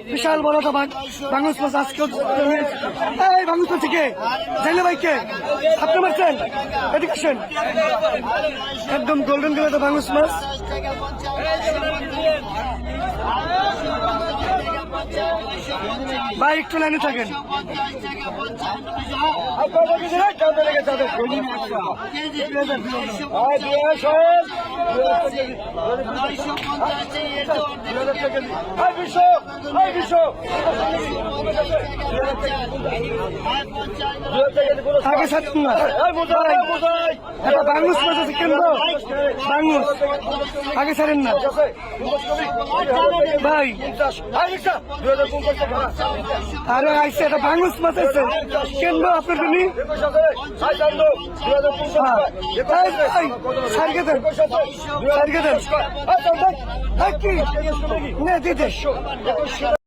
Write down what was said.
বিশাল বড় তো বাংলাদেশ মাছ আজকে এই বাংলাদেশ মাছ থেকে জানলে ভাইকে আপনি মারছেন এডুকেশন একদম গোল্ডেন কালার তো বাংলাদেশ মাছ ভাই একটু লাইনে থাকেন আগে ছাড়ুন না বাংলাদেশ মাছ আছে কেন বাংলাদেশ আগে ছাড়েন না ভাই আরে আইসে এটা বাংলাদেশ মাছ আছে কেন আপনার জন্য সারিকে দেন সারিকে দেন কি না দিতে